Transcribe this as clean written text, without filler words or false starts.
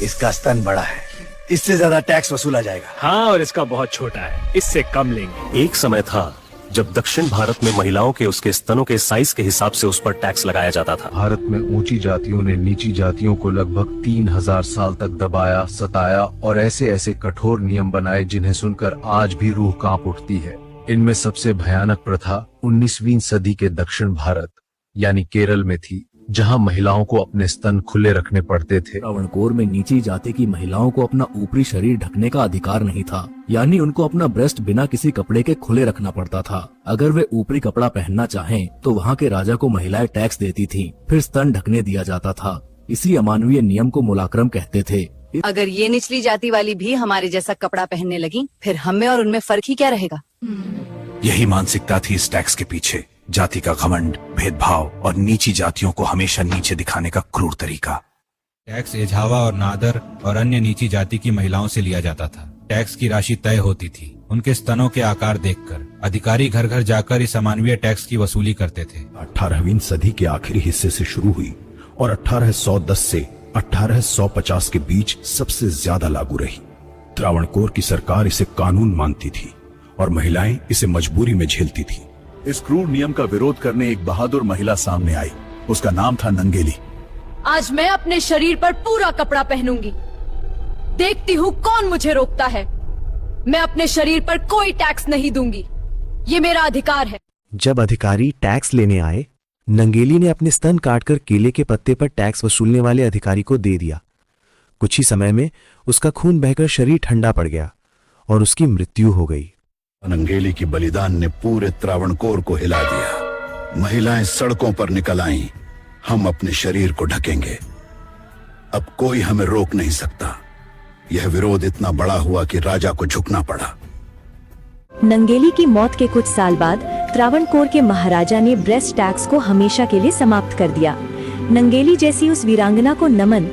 इसका स्तन बड़ा है, इससे ज्यादा टैक्स वसूला जाएगा। हाँ, और इसका बहुत छोटा है, इससे कम लेंगे। एक समय था जब दक्षिण भारत में महिलाओं के उसके स्तनों के साइज के हिसाब से उस पर टैक्स लगाया जाता था। भारत में ऊंची जातियों ने नीची जातियों को लगभग 3000 साल तक दबाया, सताया और ऐसे ऐसे कठोर नियम बनाए जिन्हें सुनकर आज भी रूह कांप उठती है। इनमें सबसे भयानक प्रथा 19वीं सदी के दक्षिण भारत यानी केरल में थी, जहां महिलाओं को अपने स्तन खुले रखने पड़ते थे। त्रावणकोर में नीची जाति की महिलाओं को अपना ऊपरी शरीर ढकने का अधिकार नहीं था, यानी उनको अपना ब्रेस्ट बिना किसी कपड़े के खुले रखना पड़ता था। अगर वे ऊपरी कपड़ा पहनना चाहें तो वहाँ के राजा को महिलाएं टैक्स देती थीं, फिर स्तन ढकने दिया जाता था। इसी अमानवीय नियम को मुलाक्रम कहते थे। अगर ये निचली जाति वाली भी हमारे जैसा कपड़ा पहनने लगी, फिर हमें और उनमें फर्क ही क्या रहेगा? यही मानसिकता थी इस टैक्स के पीछे। जाति का घमंड, भेदभाव और नीची जातियों को हमेशा नीचे दिखाने का क्रूर तरीका। टैक्स एझावा और नादर और अन्य नीची जाति की महिलाओं से लिया जाता था। टैक्स की राशि तय होती थी उनके स्तनों के आकार देखकर। अधिकारी घर घर जाकर इस अमानवीय टैक्स की वसूली करते थे। 18वीं सदी के आखिरी हिस्से से शुरू हुई और 1810 से 1850 के बीच सबसे ज्यादा लागू रही। त्रावणकोर की सरकार इसे कानून मानती थी और महिलाएं इसे मजबूरी में झेलती थी। इस क्रूर नियम का विरोध करने एक बहादुर महिला सामने आई। उसका नाम था नंगेली। आज मैं अपने शरीर पर पूरा कपड़ा पहनूंगी, देखती हूँ कौन मुझे रोकता है। मैं अपने शरीर पर कोई टैक्स नहीं दूंगी, ये मेरा अधिकार है। जब अधिकारी टैक्स लेने आए, नंगेली ने अपने स्तन काटकर केले के पत्ते पर टैक्स वसूलने वाले अधिकारी को दे दिया। कुछ ही समय में उसका खून बहकर शरीर ठंडा पड़ गया और उसकी मृत्यु हो गई। नंगेली की बलिदान ने पूरे त्रावणकोर को हिला दिया। महिलाएं सड़कों पर निकल आईं। हम अपने शरीर को ढकेंगे, अब कोई हमें रोक नहीं सकता। यह विरोध इतना बड़ा हुआ कि राजा को झुकना पड़ा। नंगेली की मौत के कुछ साल बाद त्रावणकोर के महाराजा ने ब्रेस्ट टैक्स को हमेशा के लिए समाप्त कर दिया। नंगेली जैसी उस वीरांगना को नमन